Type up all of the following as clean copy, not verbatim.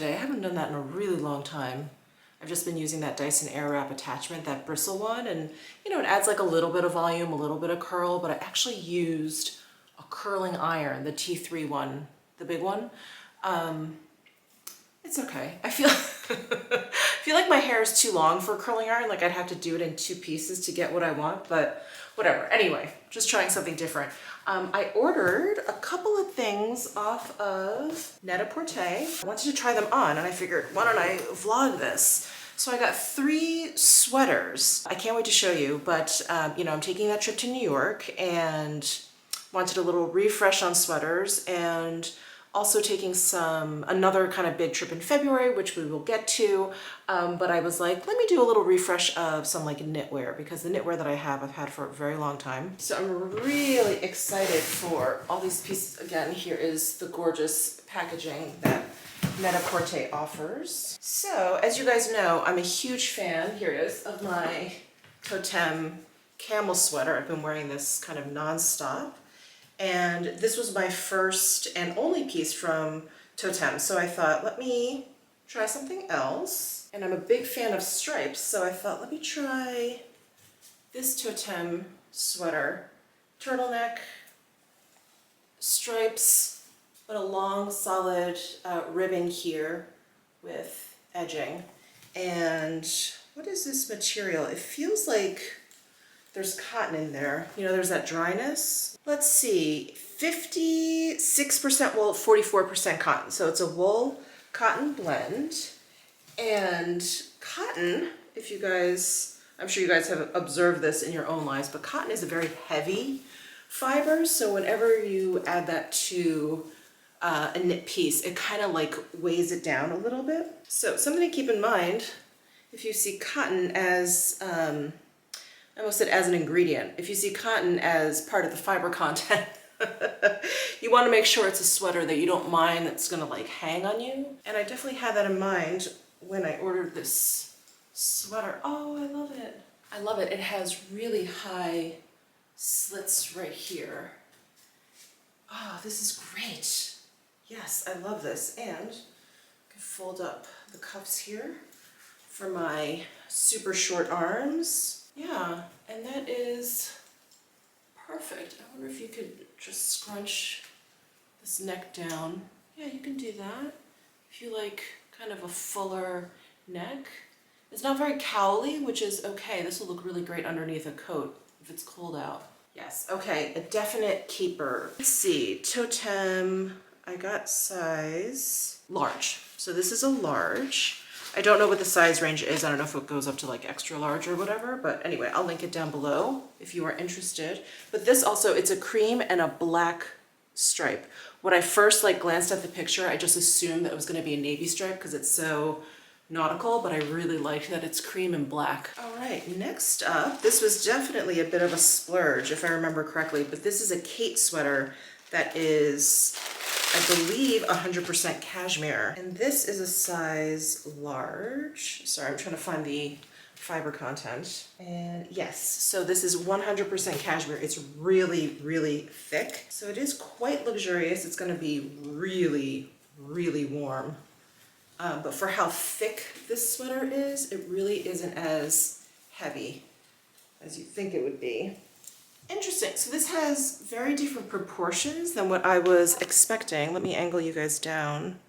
today. I haven't done that in a really long time. I've just been using that Dyson Airwrap attachment, that bristle one, and you know, it adds like a little bit of volume, a little bit of curl, but I actually used a curling iron, the T3 one, the big one. It's okay. I feel I feel like my hair is too long for a curling iron, like I'd have to do it in 2 pieces to get what I want, but whatever. Anyway, just trying something different. I ordered a couple of things off of Net-a-Porter. I wanted to try them on and I figured, why don't I vlog this? So I got 3 sweaters. I can't wait to show you, but you know, I'm taking that trip to New York and wanted a little refresh on sweaters, and also taking another kind of big trip in February, which we will get to. But I was like, let me do a little refresh of some like knitwear, because the knitwear that I've had for a very long time. So I'm really excited for all these pieces. Again, here is the gorgeous packaging that Net-a-Porter offers. So as you guys know, I'm a huge fan, here it is, of my Toteme camel sweater. I've been wearing this kind of non-stop. And this was my first and only piece from Toteme, so I thought, let me try something else. And I'm a big fan of stripes, so I thought, let me try this Toteme sweater. Turtleneck, stripes, but a long, solid ribbing here with edging. And what is this material? It feels like there's cotton in there. You know, there's that dryness. Let's see, 56% wool, 44% cotton. So it's a wool cotton blend. And cotton, if you guys, I'm sure you guys have observed this in your own lives, but cotton is a very heavy fiber. So whenever you add that to a knit piece, it kind of like weighs it down a little bit. So something to keep in mind, if you see cotton as, I almost said as an ingredient. If you see cotton as part of the fiber content, you want to make sure it's a sweater that you don't mind that's going to like hang on you. And I definitely had that in mind when I ordered this sweater. Oh, I love it. I love it. It has really high slits right here. Oh, this is great. Yes, I love this. And I can fold up the cuffs here for my super short arms. Yeah, and that is perfect. I wonder if you could just scrunch this neck down. Yeah, you can do that. If you like kind of a fuller neck. It's not very cowly, which is okay. This will look really great underneath a coat if it's cold out. Yes, okay, a definite keeper. Let's see, Toteme, I got size large. So this is a large. I don't know what the size range is. I don't know if it goes up to like extra large or whatever, but anyway, I'll link it down below if you are interested. But this also, it's a cream and a black stripe. When I first like glanced at the picture, I just assumed that it was going to be a navy stripe because it's so nautical, but I really like that it's cream and black. All right, next up, this was definitely a bit of a splurge if I remember correctly, but this is a Khaite sweater that is, I believe, 100% cashmere. And this is a size large. Sorry, I'm trying to find the fiber content. And yes, so this is 100% cashmere. It's really, really thick. So it is quite luxurious. It's gonna be really, really warm. But for how thick this sweater is, it really isn't as heavy as you think it would be. Interesting. So this has very different proportions than what I was expecting. Let me angle you guys down.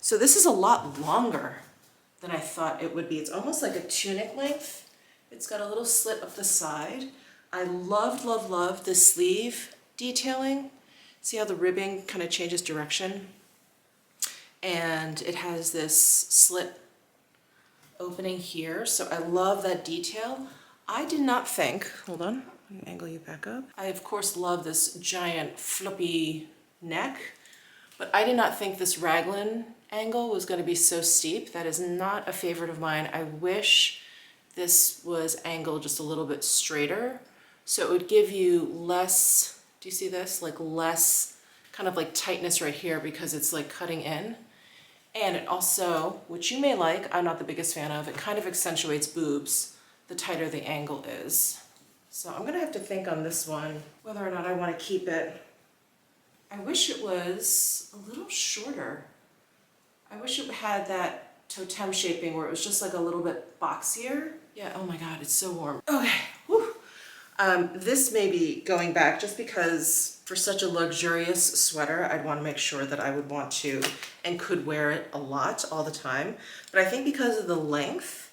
So this is a lot longer than I thought it would be. It's almost like a tunic length. It's got a little slit up the side. I love, love, love the sleeve detailing. See how the ribbing kind of changes direction? And it has this slit opening here. So I love that detail. I did not think, hold on. Let me angle you back up. I, of course, love this giant floppy neck, but I did not think this raglan angle was going to be so steep. That is not a favorite of mine. I wish this was angled just a little bit straighter, so it would give you less, do you see this? Like less kind of like tightness right here because it's like cutting in. And it also, which you may like, I'm not the biggest fan of, it kind of accentuates boobs the tighter the angle is. So I'm gonna have to think on this one, whether or not I wanna keep it. I wish it was a little shorter. I wish it had that Toteme shaping where it was just like a little bit boxier. Yeah, oh my God, it's so warm. Okay, whew. This may be going back just because for such a luxurious sweater, I'd want to make sure that I would want to and could wear it a lot all the time. But I think because of the length,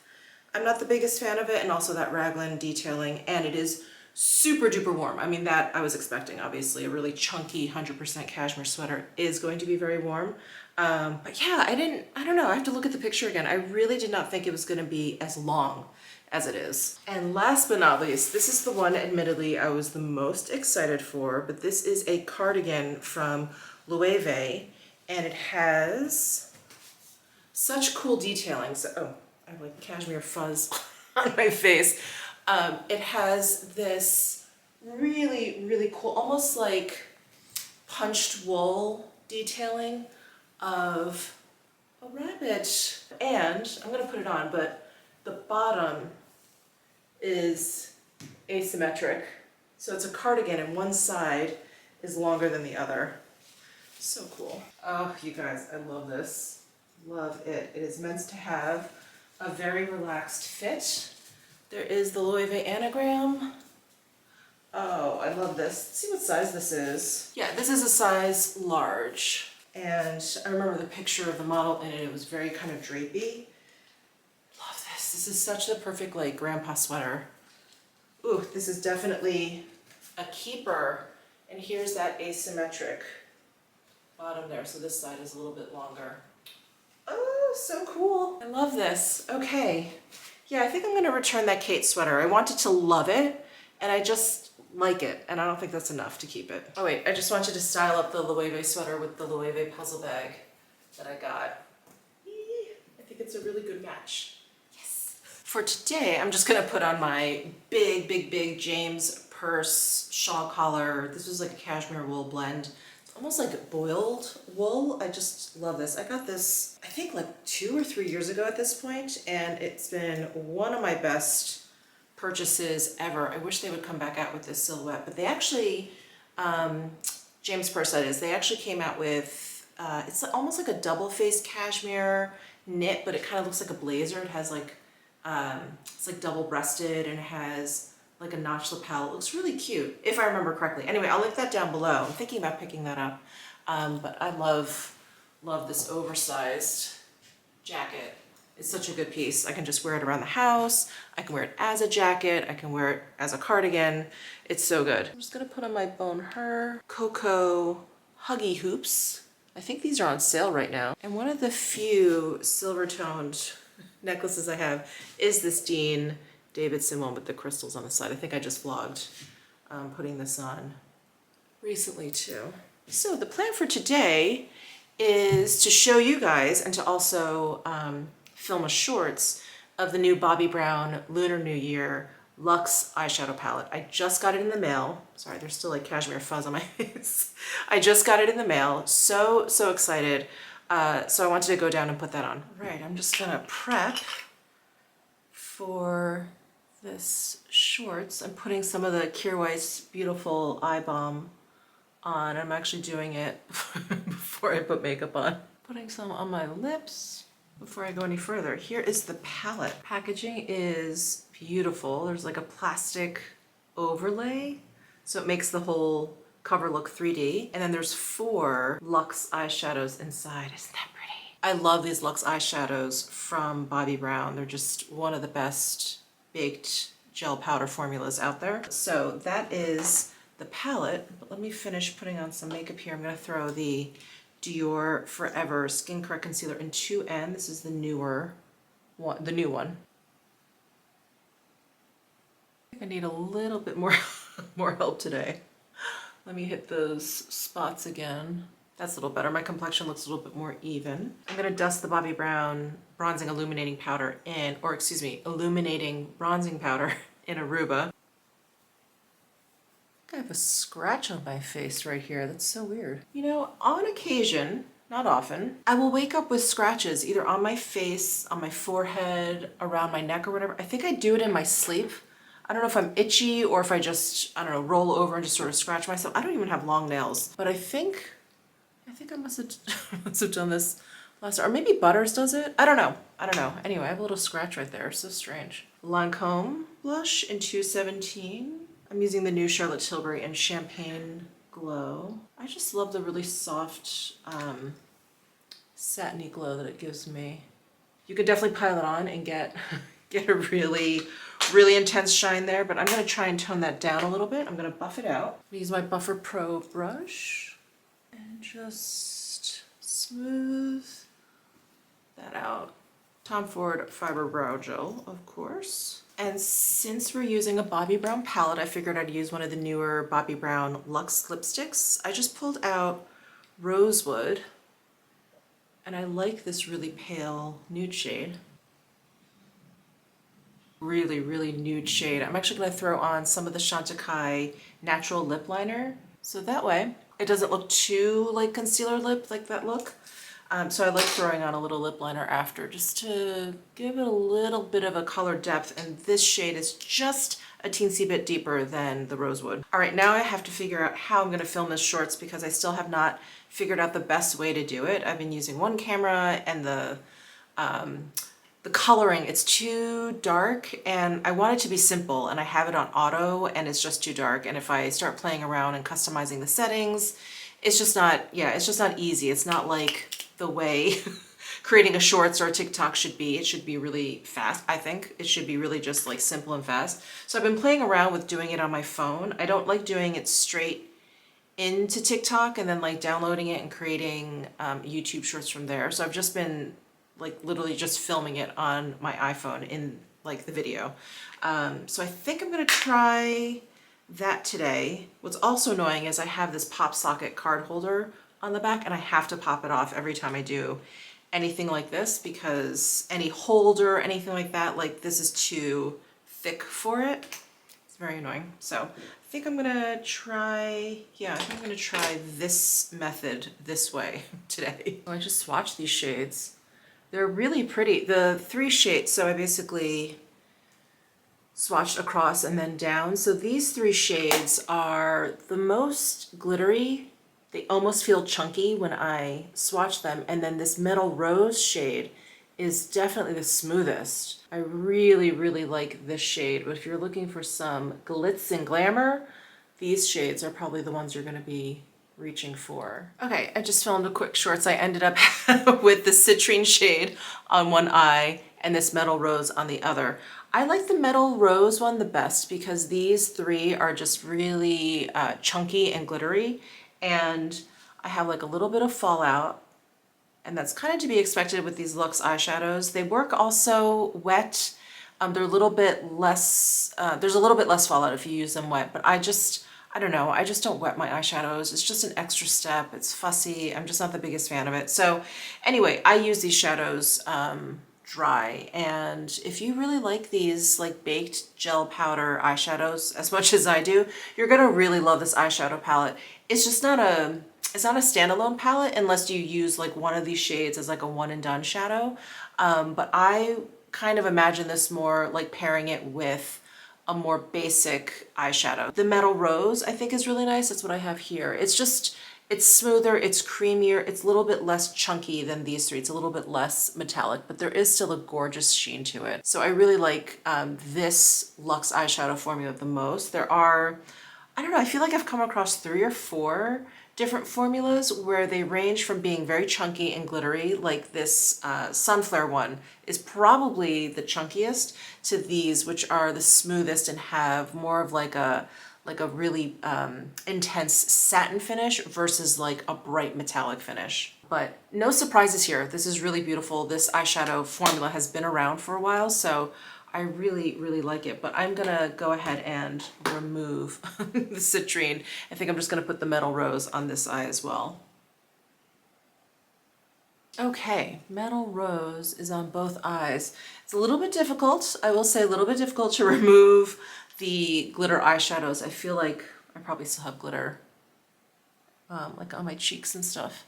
I'm not the biggest fan of it, and also that raglan detailing, and it is super duper warm. I mean, that I was expecting, obviously. A really chunky 100% cashmere sweater is going to be very warm. But yeah, I don't know, I have to look at the picture again. I really did not think it was gonna be as long as it is. And last but not least, this is the one admittedly I was the most excited for, but this is a cardigan from Loewe, and it has such cool detailing. So, oh, I have like cashmere fuzz on my face. It has this really, really cool, almost like punched wool detailing of a rabbit. And I'm gonna put it on, but the bottom is asymmetric. So it's a cardigan and one side is longer than the other. So cool. Oh, you guys, I love this. Love it. It is meant to have a very relaxed fit. There is the Loewe anagram. Oh, I love this. Let's see what size this is. Yeah, this is a size large. And I remember the picture of the model in it. It was very kind of drapey. Love this. This is such the perfect like grandpa sweater. Ooh, this is definitely a keeper. And here's that asymmetric bottom there. So this side is a little bit longer. Oh, so cool. I love this. Okay. Yeah, I think I'm gonna return that Kate sweater. I wanted to love it, and I just like it, and I don't think that's enough to keep it. Oh wait, I just wanted to style up the Loewe sweater with the Loewe puzzle bag that I got. I think it's a really good match. Yes. For today, I'm just gonna put on my big James purse shawl collar. This was like a cashmere wool blend. It's almost like boiled wool. I just love this. I got this, I think like 2 or 3 years ago at this point, and it's been one of my best purchases ever. I wish they would come back out with this silhouette, but they actually, James Purse that is, they actually came out with, it's almost like a double-faced cashmere knit, but it kind of looks like a blazer. It has like, it's like double-breasted, and it has like a notch lapel. It looks really cute, if I remember correctly. Anyway, I'll link that down below. I'm thinking about picking that up, but I love this oversized jacket. It's such a good piece. I can just wear it around the house. I can wear it as a jacket. I can wear it as a cardigan. It's so good. I'm just gonna put on my Bone Her Cocoa Huggy Hoops. I think these are on sale right now. And one of the few silver toned necklaces I have is this Dean Davidson one with the crystals on the side. I think I just vlogged putting this on recently too. So the plan for today is to show you guys and to also film a shorts of the new Bobbi Brown Lunar New Year Luxe eyeshadow palette. I just got it in the mail. Sorry, there's still like cashmere fuzz on my face. I just got it in the mail. So excited. So I wanted to go down and put that on. Right, I'm just gonna prep for this shorts. I'm putting some of the Pkwy's beautiful eye balm on. I'm actually doing it before I put makeup on. Putting some on my lips before I go any further. Here is the palette. Packaging is beautiful. There's like a plastic overlay, so it makes the whole cover look 3D. And then there's 4 Luxe eyeshadows inside. Isn't that pretty? I love these Luxe eyeshadows from Bobbi Brown. They're just one of the best baked gel powder formulas out there. So that is the palette, but let me finish putting on some makeup here. I'm gonna throw the Dior Forever Skin Correct Concealer in 2N. This is the newer one, the new one. I think I need a little bit more, more help today. Let me hit those spots again. That's a little better. My complexion looks a little bit more even. I'm gonna dust the Bobbi Brown Bronzing Illuminating Powder in, or excuse me, Illuminating Bronzing Powder in Aruba. I have a scratch on my face right here. That's so weird. You know, on occasion, not often, I will wake up with scratches either on my face, on my forehead, around my neck or whatever. I think I do it in my sleep. I don't know if I'm itchy or if I just, I don't know, roll over and just sort of scratch myself. I don't even have long nails, but I think I must have done this Or maybe Butters does it. I don't know. I don't know. Anyway, I have a little scratch right there. So strange. Lancome blush in 217. I'm using the new Charlotte Tilbury in Champagne Glow. I just love the really soft satiny glow that it gives me. You could definitely pile it on and get a really intense shine there, but I'm gonna try and tone that down a little bit. I'm gonna buff it out. I'm gonna use my Buffer Pro brush and just smooth that out. Tom Ford Fiber Brow Gel, of course. And since we're using a Bobbi Brown palette, I figured I'd use one of the newer Bobbi Brown Luxe lipsticks. I just pulled out Rosewood, and I like this really pale nude shade. Really nude shade. I'm actually going to throw on some of the Chantecaille natural lip liner, so that way it doesn't look too like concealer lip, like that look. So I like throwing on a little lip liner after just to give it a little bit of a color depth, and this shade is just a teensy bit deeper than the Rosewood. All right, now I have to figure out how I'm going to film this shorts because I still have not figured out the best way to do it. I've been using one camera, and the coloring, it's too dark, and I want it to be simple, and I have it on auto and it's just too dark, and if I start playing around and customizing the settings, it's just not, it's just not easy. It's not like the way creating a shorts or a TikTok should be. It should be really fast, I think. It should be really just like simple and fast. So I've been playing around with doing it on my phone. I don't like doing it straight into TikTok and then like downloading it and creating YouTube shorts from there. So I've just been like literally just filming it on my iPhone in like the video. So I think I'm gonna try that today. What's also annoying is I have this pop socket card holder on the back, and I have to pop it off every time I do anything like this because any holder, anything like that, like this is too thick for it. It's very annoying. So I think I'm gonna try, I think I'm gonna try this method this way today. I just swatched these shades. They're really pretty. The 3 shades, so I basically swatched across and then down. So these 3 shades are the most glittery. They almost feel chunky when I swatch them. And then this Metal Rose shade is definitely the smoothest. I really like this shade, but if you're looking for some glitz and glamour, these shades are probably the ones you're gonna be reaching for. Okay, I just filmed a quick shorts. I ended up with the citrine shade on one eye and this Metal Rose on the other. I like the Metal Rose one the best because these 3 are just really chunky and glittery, and I have like a little bit of fallout, and that's kind of to be expected with these Luxe eyeshadows. They work also wet. They're a little bit less, there's a little bit less fallout if you use them wet, but I don't know, I just don't wet my eyeshadows. It's just an extra step. It's fussy. I'm just not the biggest fan of it. So anyway, I use these shadows dry, and if you really like these like baked gel powder eyeshadows as much as I do, you're gonna really love this eyeshadow palette. It's just not a standalone palette unless you use like one of these shades as like a one and done shadow. But I kind of imagine this more like pairing it with a more basic eyeshadow. The Metal Rose I think is really nice. That's what I have here. It's smoother, it's creamier, it's a little bit less chunky than these 3. It's a little bit less metallic, but there is still a gorgeous sheen to it. So I really like this Luxe eyeshadow formula the most. There are, I don't know, I feel like I've come across 3 or 4 different formulas where they range from being very chunky and glittery, like this Sunflare one is probably the chunkiest, to these which are the smoothest and have more of like a really intense satin finish versus like a bright metallic finish. But no surprises here. This is really beautiful. This eyeshadow formula has been around for a while, so I really like it. But I'm gonna go ahead and remove the citrine. I think I'm just gonna put the Metal Rose on this eye as well. Okay, Metal Rose is on both eyes. It's a little bit difficult, I will say, a little bit difficult to remove the glitter eyeshadows. I feel like I probably still have glitter like on my cheeks and stuff.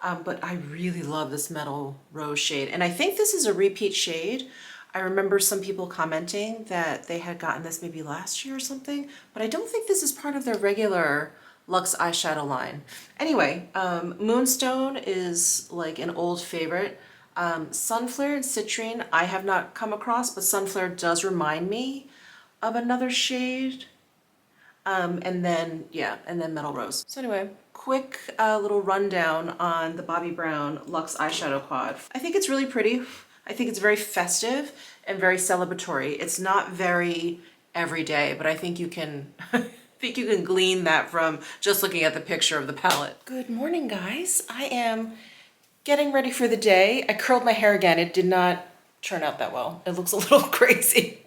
But I really love this Metal Rose shade. And I think this is a repeat shade. I remember some people commenting that they had gotten this maybe last year or something, but I don't think this is part of their regular Luxe eyeshadow line. Anyway, Moonstone is like an old favorite. Sunflare and Citrine I have not come across, but Sunflare does remind me of another shade. And then Metal Rose. So anyway, quick little rundown on the Bobbi Brown Luxe eyeshadow quad. I think it's really pretty. I think it's very festive and very celebratory. It's not very everyday, but I think you can glean that from just looking at the picture of the palette. Good morning, guys. I am getting ready for the day. I curled my hair again. It did not turn out that well. It looks a little crazy.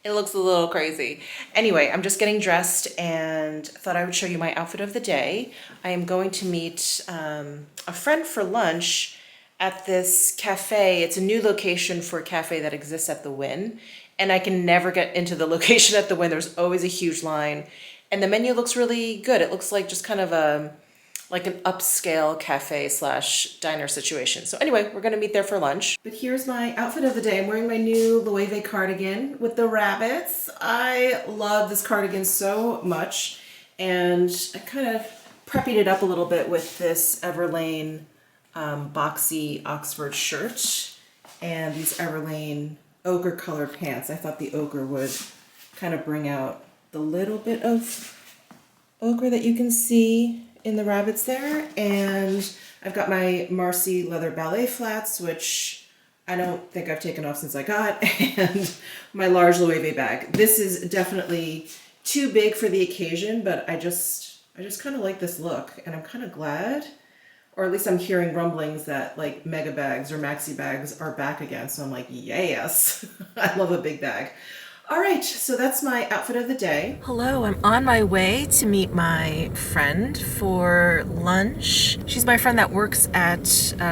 It looks a little crazy. Anyway, I'm just getting dressed and thought I would show you my outfit of the day. I am going to meet a friend for lunch at this cafe. It's a new location for a cafe that exists at the Wynn, and I can never get into the location at the Wynn. There's always a huge line, and the menu looks really good. It looks like just kind of like an upscale cafe slash diner situation. So anyway, we're gonna meet there for lunch. But here's my outfit of the day. I'm wearing my new Loewe cardigan with the rabbits. I love this cardigan so much, and I kind of preppied it up a little bit with this Everlane boxy Oxford shirt and these Everlane ochre colored pants. I thought the ochre would kind of bring out the little bit of ochre that you can see in the rabbits there. And I've got my Marcy leather ballet flats, which I don't think I've taken off since I got, and my large Loewe bag. This is definitely too big for the occasion, but I just kind of like this look, and I'm kind of glad, or at least I'm hearing rumblings that like mega bags or maxi bags are back again. So I'm like, yes, I love a big bag. All right, so that's my outfit of the day. Hello, I'm on my way to meet my friend for lunch. She's my friend that works at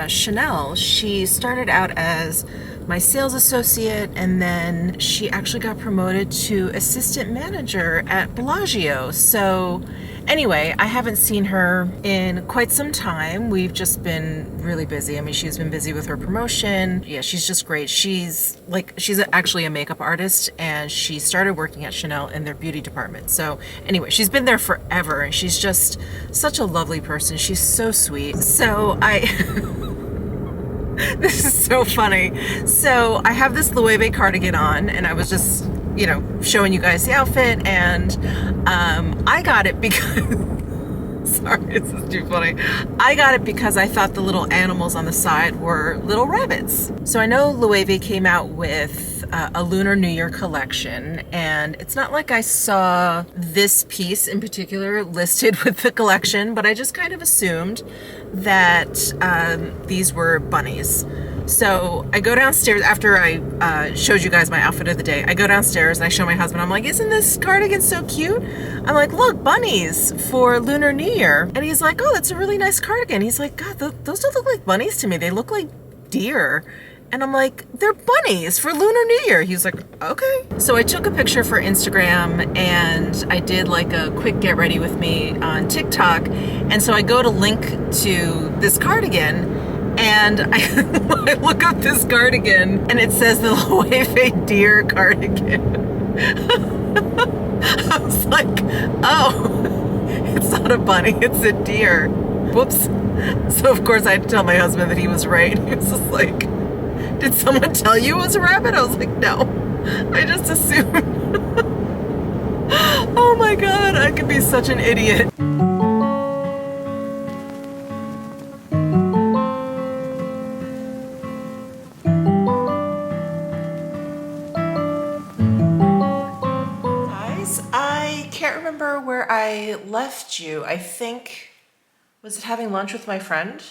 Chanel. She started out as my sales associate, and then she actually got promoted to assistant manager at Bellagio. So anyway, I haven't seen her in quite some time. We've just been really busy. I mean, she's been busy with her promotion. Yeah, she's just great. She's actually a makeup artist, and she started working at Chanel in their beauty department. So anyway, she's been there forever, and she's just such a lovely person. She's so sweet. So this is so funny. So I have this Loewe cardigan on, and I was just, showing you guys the outfit, and I got it because sorry, this is too funny. I got it because I thought the little animals on the side were little rabbits. So I know Loewe came out with a Lunar New Year collection, and it's not like I saw this piece in particular listed with the collection, but I just kind of assumed that these were bunnies. So I go downstairs after I showed you guys my outfit of the day. I go downstairs and I show my husband. I'm like, isn't this cardigan so cute? I'm like, look, bunnies for Lunar New Year. And he's like, oh, that's a really nice cardigan. He's like, God, those don't look like bunnies to me. They look like deer. And I'm like, they're bunnies for Lunar New Year. He was like, okay. So I took a picture for Instagram, and I did like a quick get ready with me on TikTok. And so I go to link to this cardigan, and I look up this cardigan, and it says the Loewe deer cardigan. I was like, oh, it's not a bunny, it's a deer. Whoops. So of course I had to tell my husband that he was right. He was just like, did someone tell you it was a rabbit? I was like, no, I just assumed. Oh my God, I could be such an idiot. Guys, I can't remember where I left you. I think, was it having lunch with my friend?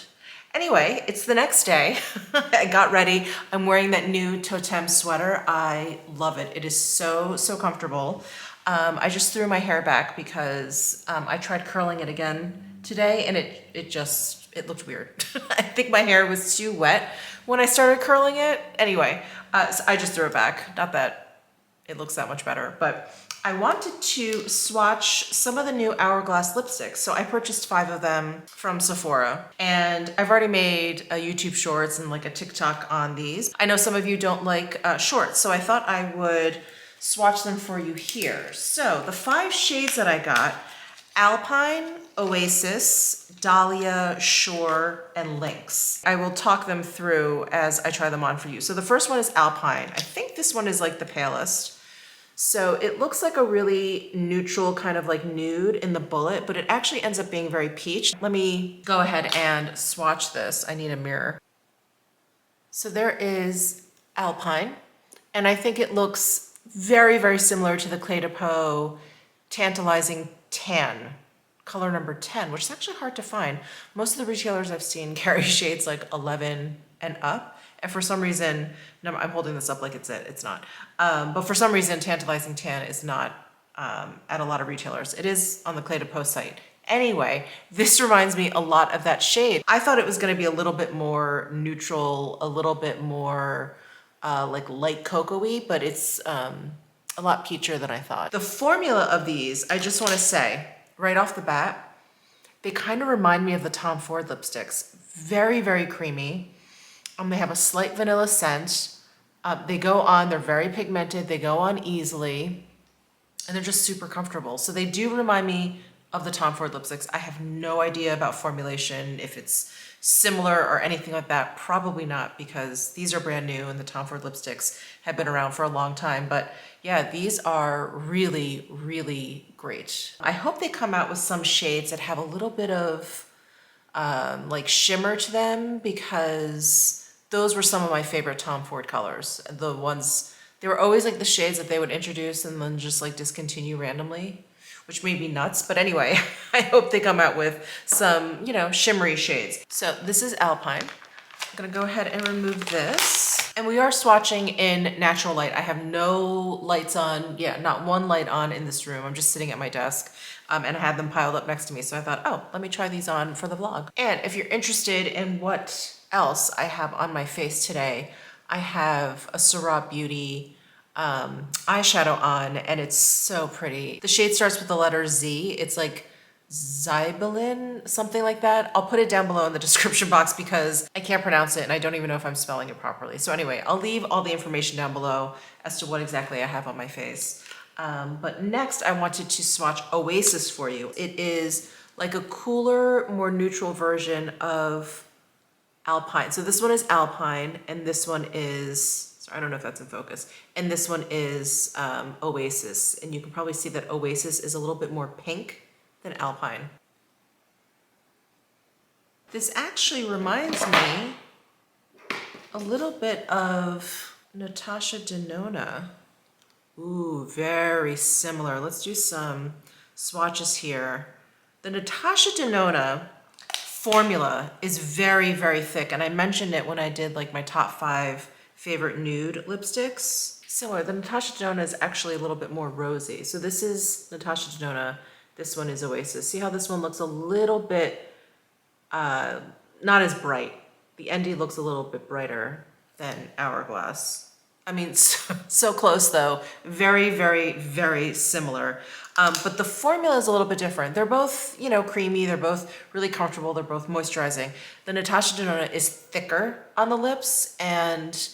Anyway, it's the next day. I got ready. I'm wearing that new Toteme sweater. I love it. It is so, so comfortable. I just threw my hair back because I tried curling it again today, and it looked weird. I think my hair was too wet when I started curling it. Anyway, so I just threw it back. Not that it looks that much better, but I wanted to swatch some of the new Hourglass lipsticks. So I purchased 5 of them from Sephora, and I've already made a YouTube shorts and like a TikTok on these. I know some of you don't like shorts, so I thought I would swatch them for you here. So the 5 shades that I got: Alpine, Oasis, Dahlia, Shore, and Lynx. I will talk them through as I try them on for you. So the first one is Alpine. I think this one is like the palest. So it looks like a really neutral kind of like nude in the bullet, but it actually ends up being very peach. Let me go ahead and swatch this. I need a mirror. So there is Alpine, and I think it looks very, very similar to the Clé de Peau Tantalizing Tan, color number 10, which is actually hard to find. Most of the retailers I've seen carry shades like 11 and up. And for some reason, no, I'm holding this up like it's not. But for some reason, Tantalizing Tan is not at a lot of retailers. It is on the Clé de Peau site. Anyway, this reminds me a lot of that shade. I thought it was gonna be a little bit more neutral, a little bit more like light cocoa-y, but it's a lot peachier than I thought. The formula of these, I just wanna say, right off the bat, they kind of remind me of the Tom Ford lipsticks. Very, very creamy. They have a slight vanilla scent. They go on, they're very pigmented, they go on easily, and they're just super comfortable. So they do remind me of the Tom Ford lipsticks. I have no idea about formulation, if it's similar or anything like that. Probably not, because these are brand new and the Tom Ford lipsticks have been around for a long time. But yeah, these are really, really great. I hope they come out with some shades that have a little bit of like shimmer to them, because those were some of my favorite Tom Ford colors. The ones, they were always like the shades that they would introduce and then just like discontinue randomly, which made me nuts. But anyway, I hope they come out with some, you know, shimmery shades. So this is Alpine. I'm gonna go ahead and remove this. And we are swatching in natural light. I have no lights on, yeah, not one light on in this room. I'm just sitting at my desk. And I had them piled up next to me. So I thought, oh, let me try these on for the vlog. And if you're interested in what else I have on my face today, I have a Surratt Beauty eyeshadow on, and it's so pretty. The shade starts with the letter Z. It's like Zybelin, something like that. I'll put it down below in the description box because I can't pronounce it and I don't even know if I'm spelling it properly. So anyway, I'll leave all the information down below as to what exactly I have on my face. But next I wanted to swatch Oasis for you. It is like a cooler, more neutral version of Alpine. So this one is Alpine and this one is, sorry, I don't know if that's in focus, and this one is Oasis. And you can probably see that Oasis is a little bit more pink than Alpine. This actually reminds me a little bit of Natasha Denona. Ooh, very similar. Let's do some swatches here. The Natasha Denona formula is very, very thick, and I mentioned it when I did like my top 5 favorite nude lipsticks. Similar, the Natasha Denona is actually a little bit more rosy. So this is Natasha Denona, this one is Oasis. See how this one looks a little bit, not as bright. The ND looks a little bit brighter than Hourglass. I mean, so close though. Very, very, very similar. But the formula is a little bit different. They're both, you know, creamy. They're both really comfortable. They're both moisturizing. The Natasha Denona is thicker on the lips, and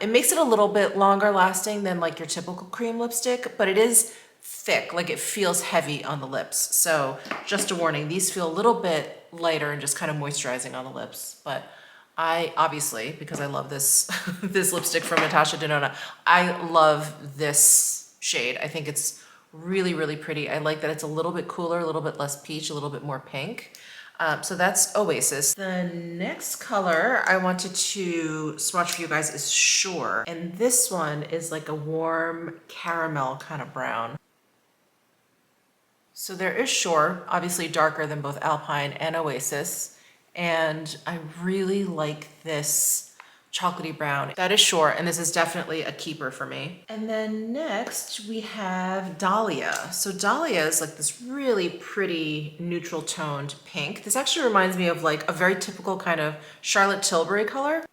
it makes it a little bit longer lasting than like your typical cream lipstick, but it is thick, like it feels heavy on the lips. So just a warning, these feel a little bit lighter and just kind of moisturizing on the lips. But I obviously, because I love this this lipstick from Natasha Denona, I love this shade. I think it's really, really pretty. I like that it's a little bit cooler, a little bit less peach, a little bit more pink. So that's Oasis. The next color I wanted to swatch for you guys is Shore. And this one is like a warm caramel kind of brown. So there is Shore, obviously darker than both Alpine and Oasis. And I really like this chocolatey brown. That is Shore, and this is definitely a keeper for me. And then next we have Dahlia. So Dahlia is like this really pretty neutral toned pink. This actually reminds me of like a very typical kind of Charlotte Tilbury color.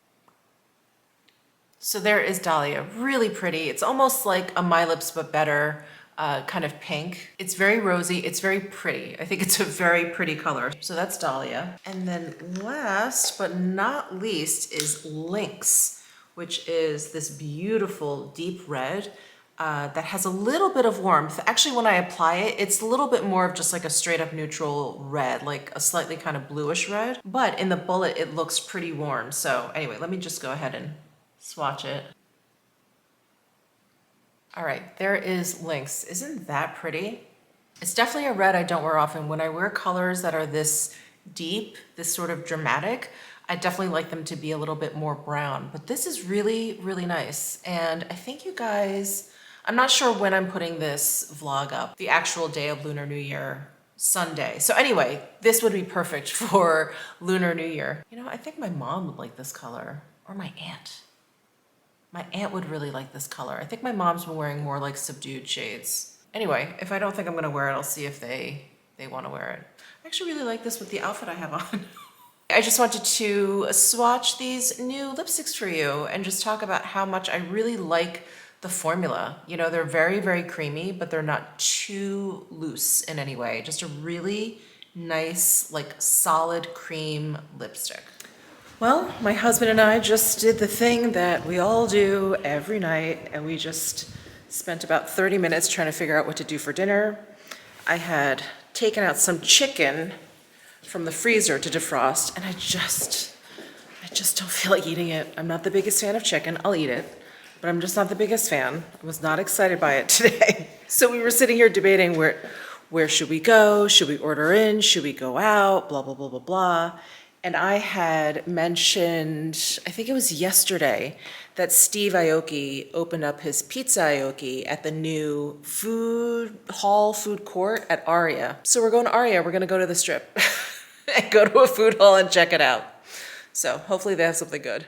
So there is Dahlia, really pretty. It's almost like a My Lips But Better kind of pink. It's very rosy, it's very pretty. I think it's a very pretty color. So that's Dahlia. And then last but not least is Lynx, which is this beautiful deep red. that has a little bit of warmth. Actually, when I apply it, it's a little bit more of just like a straight up neutral red, like a slightly kind of bluish red. But in the bullet, it looks pretty warm. So anyway, let me just go ahead and swatch it. All right, there is Lynx. Isn't that pretty? It's definitely a red I don't wear often. When I wear colors that are this deep, this sort of dramatic, I definitely like them to be a little bit more brown. But this is really, really nice. And I think you guys, I'm not sure when I'm putting this vlog up, the actual day of Lunar New Year, Sunday. So anyway, this would be perfect for Lunar New Year. You know, I think my mom would like this color, or my aunt. My aunt would really like this color. I think my mom's been wearing more like subdued shades. Anyway, if I don't think I'm gonna wear it, I'll see if they wanna wear it. I actually really like this with the outfit I have on. I just wanted to swatch these new lipsticks for you and just talk about how much I really like the formula. You know, they're very, very creamy, but they're not too loose in any way. Just a really nice, like solid cream lipstick. Well, my husband and I just did the thing that we all do every night, and we just spent about 30 minutes trying to figure out what to do for dinner. I had taken out some chicken from the freezer to defrost, and I just don't feel like eating it. I'm not the biggest fan of chicken. I'll eat it, but I'm just not the biggest fan. I was not excited by it today. So we were sitting here debating where should we go? Should we order in? Should we go out? Blah, blah, blah, blah, blah. And I had mentioned, I think it was yesterday, that Steve Aoki opened up his Pizza Aoki at the new food court at Aria. So we're going to Aria. We're going to go to the Strip and go to a food hall and check it out. So hopefully they have something good.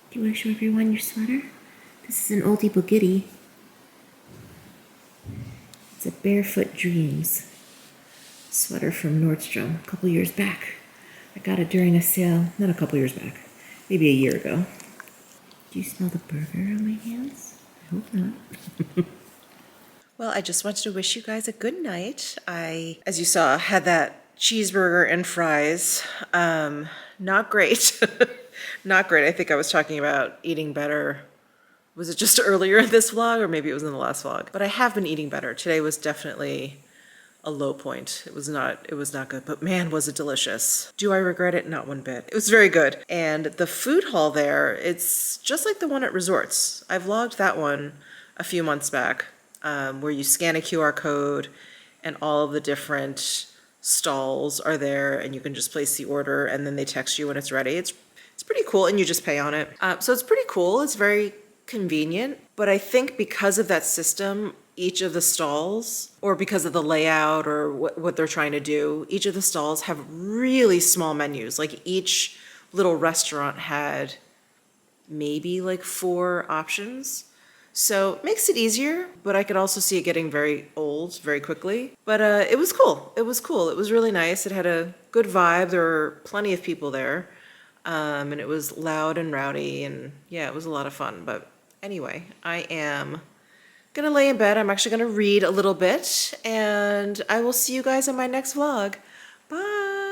Do you want to show everyone your sweater? This is an oldie but goodie. It's a Barefoot Dreams sweater from Nordstrom a couple years back. I got it during a sale, not a couple years back. maybe a year ago. Do you smell the burger on my hands? I hope not. Well, I just wanted to wish you guys a good night. I, as you saw, had that cheeseburger and fries. Not great. Not great. I think I was talking about eating better. Was it just earlier in this vlog, or maybe it was in the last vlog? But I have been eating better. Today was definitely a low point. It was not good, but man, was it delicious. Do I regret it? Not one bit. It was very good. And the food hall there, it's just like the one at resorts. I vlogged that one a few months back, where you scan a QR code and all of the different stalls are there and you can just place the order and then they text you when it's ready. It's pretty cool, and you just pay on it. So it's pretty cool. It's very convenient, but I think because of that system, each of the stalls, or because of the layout or what they're trying to do, each of the stalls have really small menus. Like each little restaurant had maybe like 4 options. So it makes it easier, but I could also see it getting very old very quickly. But it was cool. It was cool. It was really nice. It had a good vibe. There were plenty of people there. And it was loud and rowdy, and yeah, it was a lot of fun. But anyway, I am gonna lay in bed. I'm actually gonna read a little bit, and I will see you guys in my next vlog. Bye!